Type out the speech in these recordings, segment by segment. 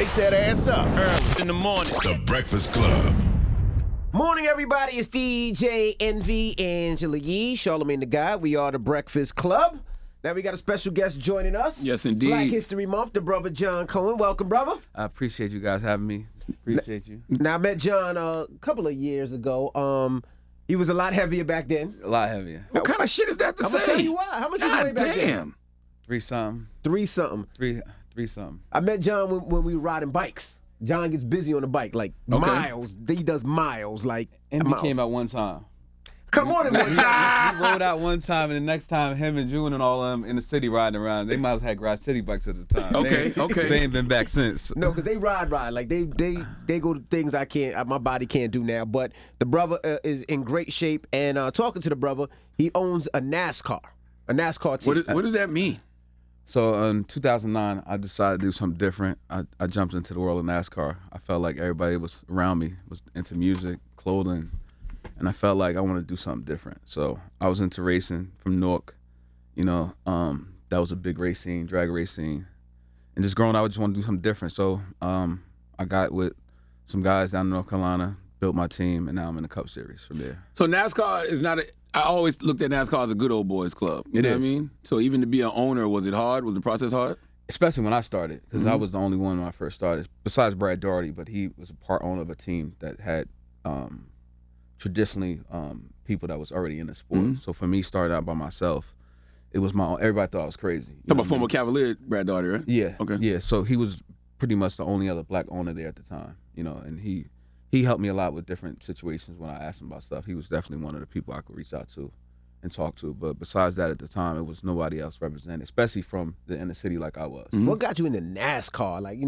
Wake that ass up. Early in the morning. The Breakfast Club. Morning, everybody. It's DJ Envy, Angela Yee, Charlamagne the Guy. We are the Breakfast Club. Now we got a special guest joining us. Yes, indeed. Black History Month, the brother John Cohen. Welcome, brother. I appreciate you guys having me. Appreciate you. Now, I met John a couple of years ago. He was a lot heavier back then. A lot heavier. What kind of shit is that to I'm say? going to tell you why. How much did you weigh back then? Damn. 3-something. 3-something. 3-something. I met John when we were riding bikes. John gets busy on the bike, like miles. He does miles, like And miles. we came out one time. Come on, We rode out one time, and the next time, him and June and all of them in the city riding around. They might have had Garage City bikes at the time. Okay. They ain't been back since. No, because they ride. Like they go to things I can't, my body can't do now. But the brother is in great shape. And talking to the brother, he owns a NASCAR team. What does that mean? So in 2009, I decided to do something different. I jumped into the world of NASCAR. I felt like everybody was around me was into music, clothing, and I felt like I wanted to do something different. So I was into racing from Newark. That was a big race scene, drag race scene. And just growing up, I just wanted to do something different. So I got with some guys down in North Carolina, built my team, and now I'm in the Cup Series from there. So NASCAR is not I always looked at NASCAR as a good old boys club. You know what I mean? So even to be an owner, was it hard? Was the process hard? Especially when I started, because I was the only one when I first started, besides Brad Daugherty, but he was a part owner of a team that had traditionally people that was already in the sport. So for me, starting out by myself, it was my own. Everybody thought I was crazy. Talk about former Cavalier Brad Daugherty, right? Yeah. Okay. Yeah. So he was pretty much the only other black owner there at the time, and he helped me a lot with different situations when I asked him about stuff. He was definitely one of the people I could reach out to and talk to. But besides that, at the time, it was nobody else represented, especially from the inner city like I was. What got you into NASCAR? Like,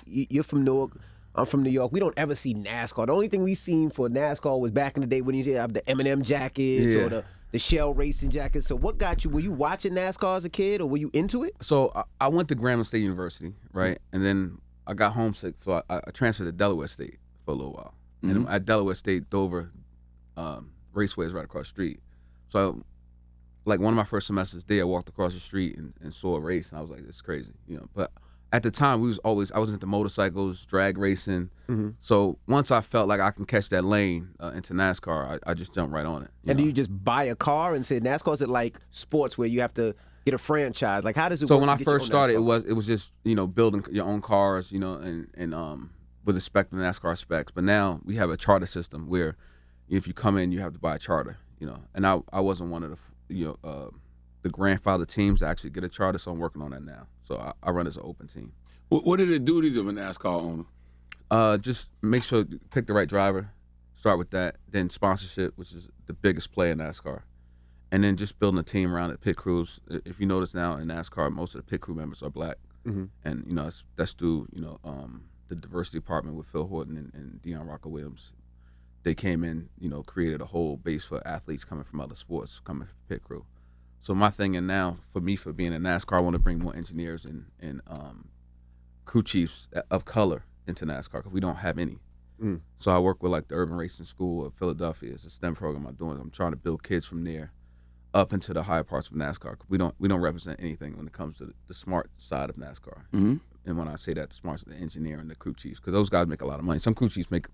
you're from Newark. I'm from New York. We don't ever see NASCAR. The only thing we seen for NASCAR was back in the day when you have the M&M jackets or the Shell racing jackets. So what got you? Were you watching NASCAR as a kid, or were you into it? So I went to Grambling State University, right? And then I got homesick, so I transferred to Delaware State for a little while. And at Delaware State, Dover Raceway is right across the street. So like one of my first semesters there, I walked across the street and saw a race, and I was like, this is crazy, But at the time, I was into motorcycles, drag racing. So once I felt like I can catch that lane into NASCAR, I just jumped right on it. And do you just buy a car and say NASCAR? Is it like sports where you have to get a franchise? Like, how does it So work? when to I get first your own started, NASCAR? it was just building your own cars, and with respect to NASCAR specs. But now we have a charter system where if you come in, you have to buy a charter, And I wasn't one of the grandfather teams to actually get a charter, so I'm working on that now. So I run as an open team. What are the duties of a NASCAR owner? Just make sure you pick the right driver, start with that, then sponsorship, which is the biggest play in NASCAR, and then just building a team around it, pit crews. If you notice now in NASCAR, most of the pit crew members are black, and that's through the diversity department with Phil Horton and Deion Rocker Williams. They came in, created a whole base for athletes coming from other sports, coming from pit crew. So my thing, and now for me, for being in NASCAR, I want to bring more engineers and crew chiefs of color into NASCAR because we don't have any. So I work with like the Urban Racing School of Philadelphia. It's a STEM program I'm doing. I'm trying to build kids from there up into the higher parts of NASCAR. We don't represent anything when it comes to the smart side of NASCAR. And when I say that, the smart, the engineer and the crew chiefs, because those guys make a lot of money. Some crew chiefs make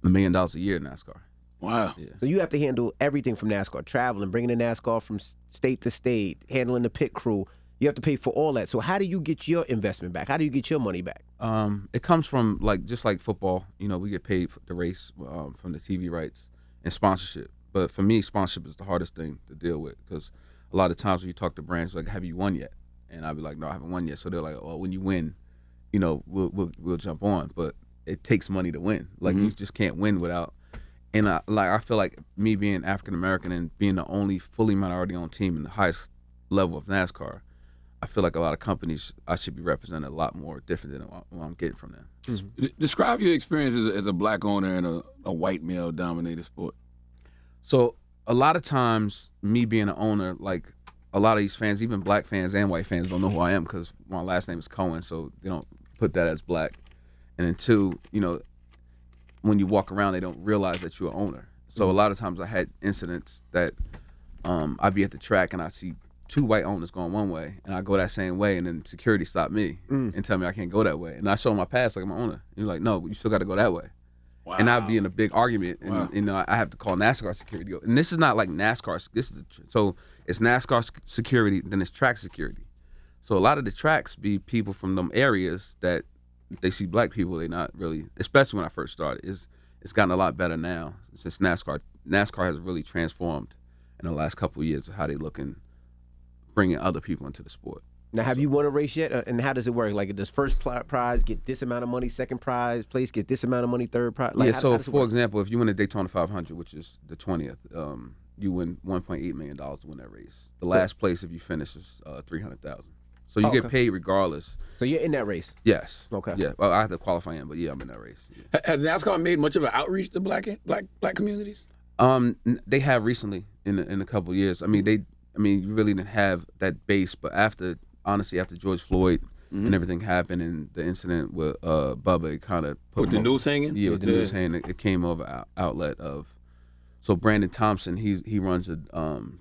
$1 million a year in NASCAR. Wow. Yeah. So you have to handle everything from NASCAR, traveling, bringing the NASCAR from state to state, handling the pit crew. You have to pay for all that. So how do you get your investment back? How do you get your money back? It comes from just like football. We get paid for the race from the TV rights and sponsorship. But for me, sponsorship is the hardest thing to deal with because a lot of times when you talk to brands, like, have you won yet? And I'll be like, no, I haven't won yet. So they're like, well, when you win, we'll jump on. But it takes money to win. Like you just can't win without. And I feel like me being African American and being the only fully minority-owned team in the highest level of NASCAR, I feel like a lot of companies I should be represented a lot more different than what I'm getting from them. Describe your experience as a black owner in a white male-dominated sport. So a lot of times, me being an owner, like a lot of these fans, even black fans and white fans, don't know who I am because my last name is Cohen, so they don't put that as black. And then two, when you walk around, they don't realize that you're an owner. So a lot of times I had incidents that I'd be at the track and I see 2 white owners going one way, and I go that same way, and then security stop me and tell me I can't go that way. And I show them my pass like I'm an owner. And you're like, no, you still got to go that way. Wow. And I'd be in a big argument, and you know, I have to call NASCAR security. And this is not like NASCAR. So it's NASCAR security, then it's track security. So a lot of the tracks be people from them areas that they see black people. They not really, especially when I first started. It's gotten a lot better now since NASCAR has really transformed in the last couple of years of how they looking, bringing other people into the sport. Now, have you won a race yet? And how does it work? Like, does first prize get this amount of money, second prize place get this amount of money, third prize? Like, so for example, if you win the Daytona 500, which is the 20th, you win $1.8 million to win that race. The last place, if you finish, is $300,000. So you get paid regardless. So you're in that race? Yes. Okay. Yeah. Well, I have to qualify in, but yeah, I'm in that race. Yeah. Has NASCAR made much of an outreach to black communities? They have recently in a couple of years. I mean, you really didn't have that base, but after George Floyd and everything happened and the incident with Bubba, it kind of put with the news hanging. Yeah, with the news hanging, it came over outlet of. So Brandon Thompson, he runs a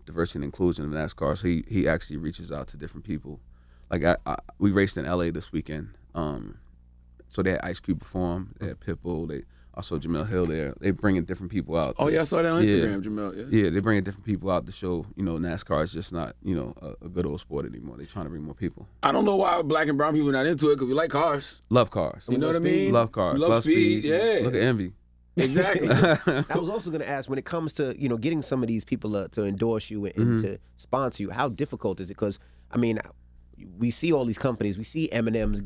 diversity and inclusion in NASCAR. So he actually reaches out to different people. Like we raced in LA this weekend. So they had Ice Cube perform, they had Pitbull, they also Jamel Hill there. They bringing different people out. Oh yeah, I saw that on Instagram, Jamel. Yeah, they bringing different people out to show, NASCAR is just not, a good old sport anymore. They're trying to bring more people. I don't know why black and brown people are not into it because we like cars. Love cars. You know what I mean? Love cars. Love speed. Yeah. Look at Envy. Exactly. I was also going to ask, when it comes to getting some of these people to endorse you and to sponsor you, how difficult is it? Because I mean, we see all these companies. We see Eminem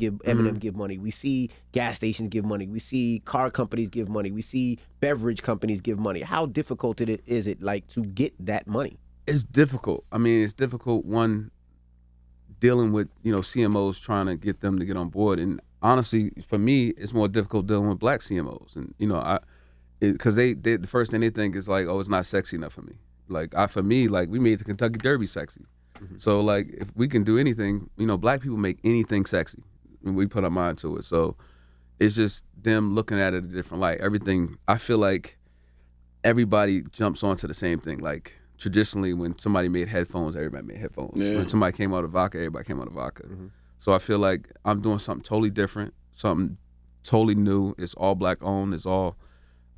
give money. We see gas stations give money. We see car companies give money. We see beverage companies give money. How difficult is it like to get that money? It's difficult. I mean, it's difficult. One, dealing with CMOs trying to get them to get on board, and honestly, for me, it's more difficult dealing with black CMOs, and because they the first thing they think is like, oh, it's not sexy enough for me. Like for me, like we made the Kentucky Derby sexy. So like if we can do anything, black people make anything sexy when we put our mind to it. So it's just them looking at it a different light. Everything, I feel like everybody jumps onto the same thing. Like traditionally when somebody made headphones, everybody made headphones. Yeah. When somebody came out of vodka, everybody came out of vodka. So I feel like I'm doing something totally different, something totally new. It's all black owned. It's all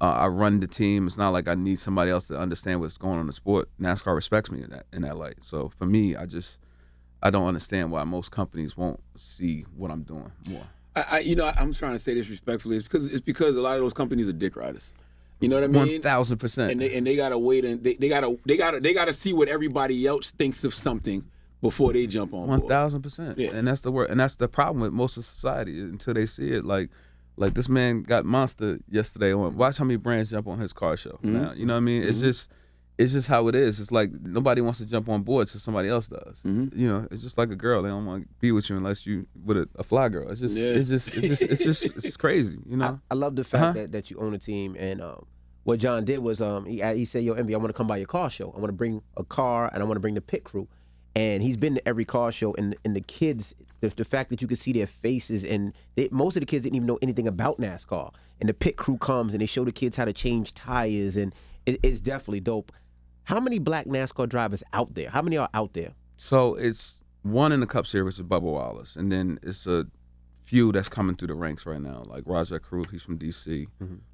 I run the team. It's not like I need somebody else to understand what's going on in the sport. NASCAR respects me in that light. So for me, I don't understand why most companies won't see what I'm doing more. I'm trying to say this respectfully. It's because a lot of those companies are dick riders. You know what I mean? 1,000%. And they gotta wait and they gotta see what everybody else thinks of something before they jump on board. 1,000%. Yeah. And that's the word. And that's the problem with most of society until they see it. Like this man got Monster yesterday on. Watch how many brands jump on his car show now. You know what I mean? It's just how it is. It's like nobody wants to jump on board so somebody else does. It's just like a girl. They don't want to be with you unless you with a fly girl. It's just crazy. I love the fact that you own a team, and what John did was he said, "Yo, Envy, I want to come by your car show. I want to bring a car and I want to bring the pit crew." And he's been to every car show, and the kids, the fact that you could see their faces, and most of the kids didn't even know anything about NASCAR. And the pit crew comes, and they show the kids how to change tires, and it's definitely dope. How many black NASCAR drivers out there? How many are out there? So it's one in the Cup Series is Bubba Wallace, and then it's a few that's coming through the ranks right now, like Rajat Karut, he's from D.C.,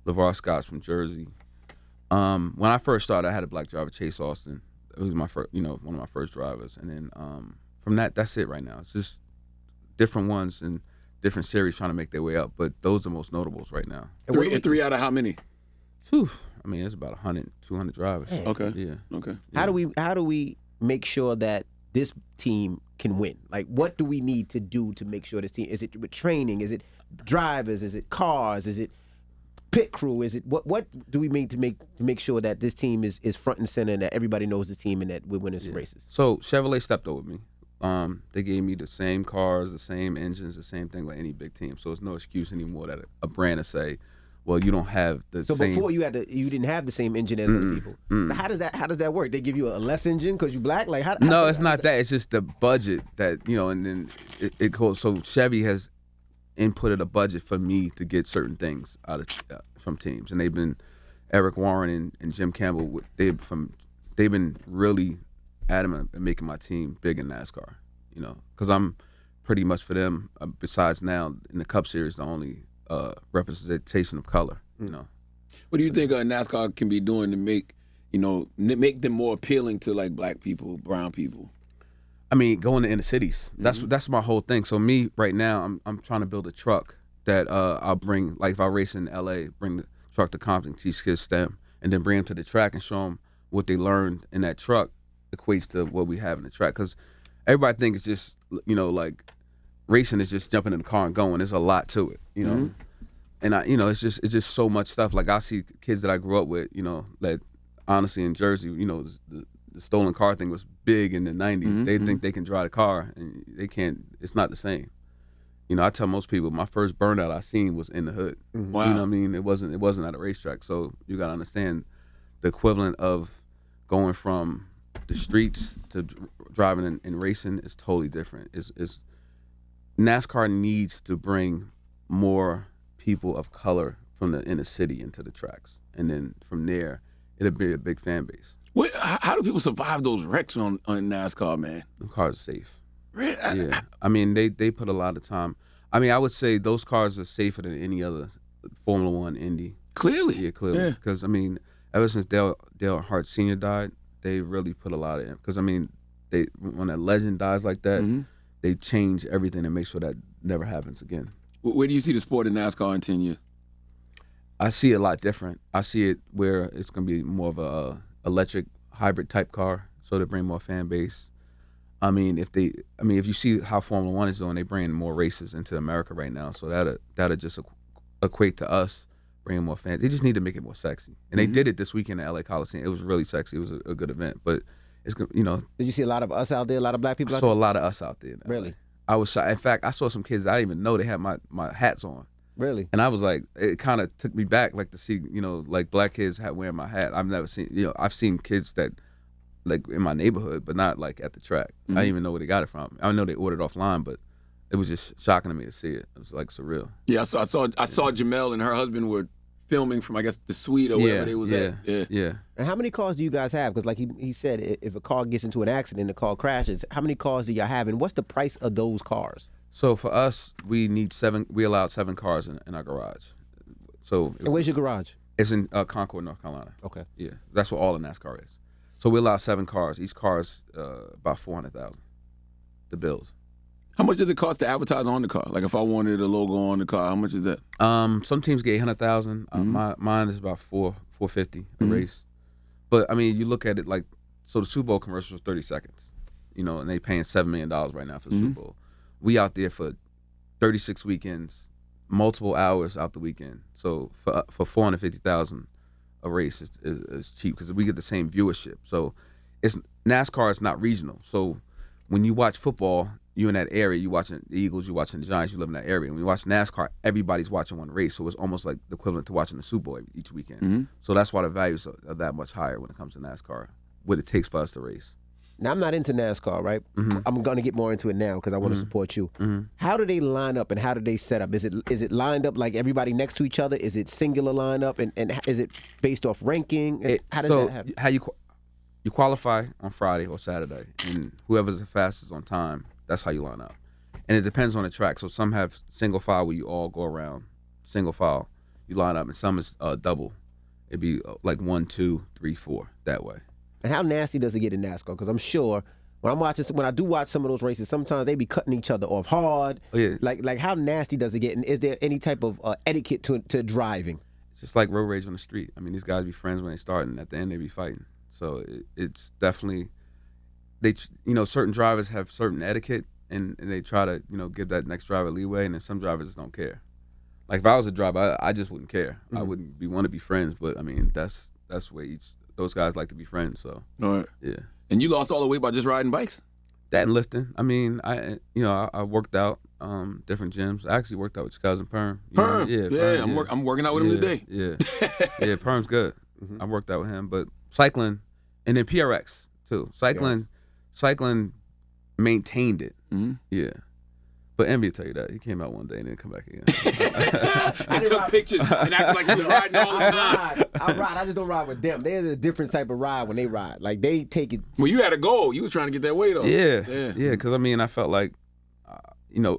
LeVar Scott's from Jersey. When I first started, I had a black driver, Chase Austin. It was my first, one of my first drivers, and then from that's it right now. It's just different ones and different series trying to make their way up, but those are the most notables right now. Three out of how many? Whew. I mean, it's about 100, 200 drivers. Man. Okay. Yeah. Okay. How do we make sure that this team can win? Like, what do we need to do to make sure this team? Is it with training? Is it drivers? Is it cars? Is it pit crew? Is it what do we make to make sure that this team is front and center and that everybody knows the team and that we're winning some races? So Chevrolet stepped up with me. They gave me the same cars, the same engines, the same thing with any big team. So it's no excuse anymore that a brand to say, well, you don't have the same. So before you didn't have the same engine as other people. So how does that work? They give you a less engine because you black? Like how? No, it's not that. It's just the budget that and then it goes. So Chevy has inputted a budget for me to get certain things out of from teams, and they've been Eric Warren and Jim Campbell. They've been really adamant in making my team big in NASCAR. You know, because I'm pretty much for them. Besides now in the Cup Series, the only representation of color. You know. What do you think NASCAR can be doing to make them more appealing to like black people, brown people? I mean, going to inner cities. That's my whole thing. So me right now, I'm trying to build a truck that I'll bring. Like if I race in LA, bring the truck to Compton, teach kids STEM, and then bring them to the track and show them what they learned in that truck equates to what we have in the track. Because everybody thinks it's just like racing is just jumping in the car and going. There's a lot to it, you know. And it's just so much stuff. Like I see kids that I grew up with, that honestly in Jersey, the stolen car thing was big in the 90s. They think they can drive a car and they can't. It's not the same. I tell most people my first burnout I seen was in the hood. Wow. You know what I mean? It wasn't at a racetrack. So you got to understand the equivalent of going from the streets to driving and racing is totally different. It's NASCAR needs to bring more people of color from the inner city into the tracks, and then from there, it'll be a big fan base. How do people survive those wrecks on NASCAR, man? The cars are safe. Really? Yeah, I mean they put a lot of time. I mean, I would say those cars are safer than any other Formula One Indy. Clearly, yeah, clearly. Because I mean, ever since Dale Earnhardt Sr. died, they really put a lot of in. Because I mean, when a legend dies like that, they change everything and make sure that never happens again. Where do you see the sport in NASCAR in 10 years? I see it a lot different. I see it where it's going to be more of a electric hybrid type car, so they bring more fan base. I mean, if you see how Formula One is doing, they bring more races into America right now, so that'll just equate to us bringing more fans. They just need to make it more sexy, and they did it this weekend at LA Coliseum. It was really sexy. It was a good event, but it's Did you see a lot of us out there? A lot of black people? I saw a lot of us out there. Really? I was shy. In fact, I saw some kids that I didn't even know they had my hats on. Really? And I was like, it kind of took me back, like to see, like black kids wearing my hat. I've never seen, I've seen kids that, like in my neighborhood, but not like at the track. I didn't even know where they got it from. I know they ordered offline, but it was just shocking to me to see it. It was like surreal. Yeah, I saw Jamel and her husband were filming from, I guess, the suite or wherever they was at. Yeah. And how many cars do you guys have? Because like he said, if a car gets into an accident, the car crashes, how many cars do y'all have? And what's the price of those cars? So for us, we allowed 7 cars in our garage. So and where's your garage? It's in Concord, North Carolina. Okay. Yeah, that's where all the NASCAR is. So we allow 7 cars. Each car is about $400,000 to build. How much does it cost to advertise on the car? Like if I wanted a logo on the car, how much is that? Some teams get $800,000. Mine is about $450 a race. But I mean, you look at it like, so the Super Bowl commercial is 30 seconds, and they paying $7 million right now for the Super Bowl. We out there for 36 weekends, multiple hours out the weekend. So for $450,000 a race is cheap because we get the same viewership. So NASCAR is not regional. So when you watch football, you're in that area, you watching the Eagles, you're watching the Giants, you live in that area. When you watch NASCAR, everybody's watching one race, so it's almost like the equivalent to watching the Super Bowl each weekend. So that's why the values are that much higher when it comes to NASCAR, what it takes for us to race. Now, I'm not into NASCAR, right? I'm going to get more into it now because I want to support you. How do they line up and how do they set up? Is it lined up like everybody next to each other? Is it singular lineup? And is it based off ranking? How does that happen? How you qualify on Friday or Saturday, and whoever's the fastest on time, that's how you line up. And it depends on the track. So some have single file where you all go around, single file, you line up, and some is double. It'd be like 1, 2, 3, 4 that way. And how nasty does it get in NASCAR? Because I'm sure when I do watch some of those races, sometimes they be cutting each other off hard. Oh, yeah. Like how nasty does it get? And is there any type of etiquette to driving? It's just like road rage on the street. I mean, these guys be friends when they start, and at the end they be fighting. So it's definitely certain drivers have certain etiquette, and they try to give that next driver leeway, and then some drivers just don't care. Like if I was a driver, I just wouldn't care. I wouldn't want to be friends, but I mean that's the way those guys like to be friends. So all right. Yeah. And you lost all the weight by just riding bikes? That and lifting. I mean, I worked out different gyms. I actually worked out with your cousin Perm. Perm? Yeah, Perm, I'm working out with him today. Yeah. Yeah, Perm's good. I worked out with him, but cycling, and then PRX too. Cycling maintained it. Yeah. But Envy will tell you that. He came out one day and didn't come back again. It took pictures and acting like he was riding all the time. I ride. I just don't ride with them. There's a different type of ride when they ride. Like they take it. Well, you had a goal. You was trying to get that weight off. Yeah. Because I mean, I felt like,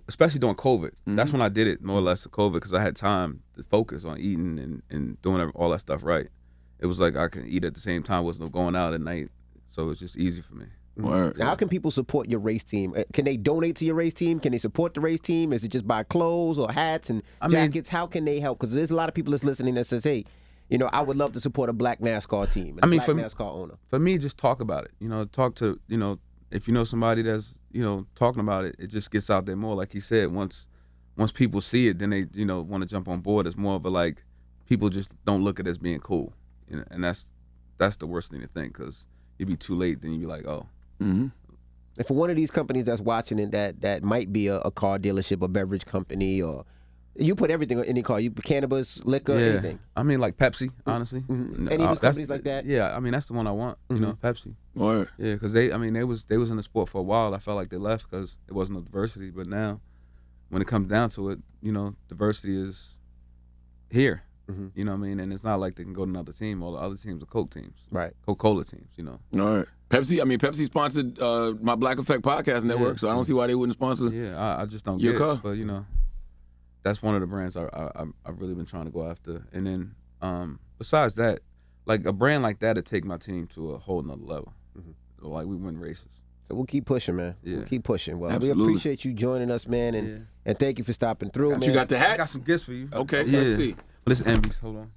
especially during COVID. That's when I did it more or less to COVID because I had time to focus on eating and doing all that stuff right. It was like I could eat at the same time. Wasn't no going out at night, so it was just easy for me. Word. Now, how can people support your race team? Can they donate to your race team? Can they support the race team? Is it just buy clothes or hats and jackets? How can they help? Because there's a lot of people that's listening that says, hey, I would love to support a black NASCAR team and NASCAR owner. For me, just talk about it. Talk to, if you know somebody that's, talking about it, it just gets out there more. Like he said, once people see it, then they, want to jump on board. It's more of a like, people just don't look at it as being cool. And that's the worst thing to think because you'd be too late, then you'd be like, oh. Mm-hmm. And for one of these companies that's watching it, that might be a car dealership, a beverage company, or you put everything in any car. You put cannabis, liquor, anything. I mean, like Pepsi, honestly. Mm-hmm. Any of those companies like that? Yeah, I mean that's the one I want. Pepsi. Right. Yeah, because they was in the sport for a while. I felt like they left because there wasn't no diversity. But now, when it comes down to it, diversity is here. Mm-hmm. You know what I mean? And it's not like they can go to another team. All the other teams are Coke teams. Right. Coca-Cola teams, All right. Pepsi sponsored my Black Effect podcast network, so I don't see why they wouldn't sponsor I just don't your get car. It. But, that's one of the brands I've really been trying to go after. And then besides that, like a brand like that would take my team to a whole nother level. Mm-hmm. So, like we win races. So we'll keep pushing, man. Yeah. We'll keep pushing. Well, Absolutely. we appreciate you joining us, man, and thank you for stopping through, man. You got the hats? I got some gifts for you. Okay, let's see. But it's envies. Hold on.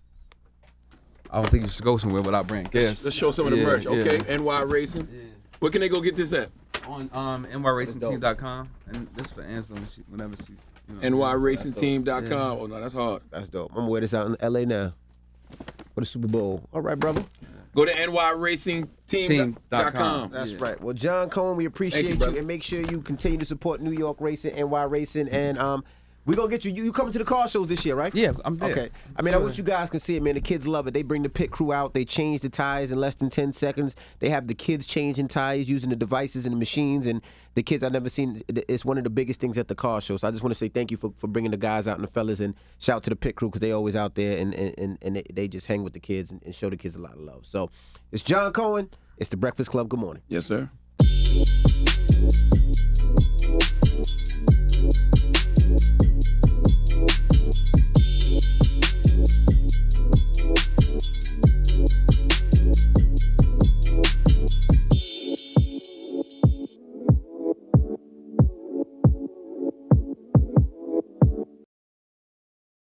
I don't think you should go somewhere without bringing gifts. Let's show some of the merch. Okay, NY Racing. Yeah. Where can they go get this at? On nyracingteam.com. And this is for Ansel whenever she. nyracingteam.com. Oh, no, that's hard. That's dope. I'm going to wear this out in L.A. now for the Super Bowl. All right, brother. Go to nyracingteam.com. That's right. Well, John Cohen, we appreciate you, and make sure you continue to support New York Racing, NY Racing, and we're going to get you. You coming to the car shows this year, right? Yeah, I'm there. Okay. I mean, I wish you guys can see it, man. The kids love it. They bring the pit crew out. They change the tires in less than 10 seconds. They have the kids changing tires using the devices and the machines. And the kids, I've never seen, it's one of the biggest things at the car show. So I just want to say thank you for bringing the guys out and the fellas, and shout out to the pit crew because they always out there and they just hang with the kids and show the kids a lot of love. So it's John Cohen. It's the Breakfast Club. Good morning. Yes, sir.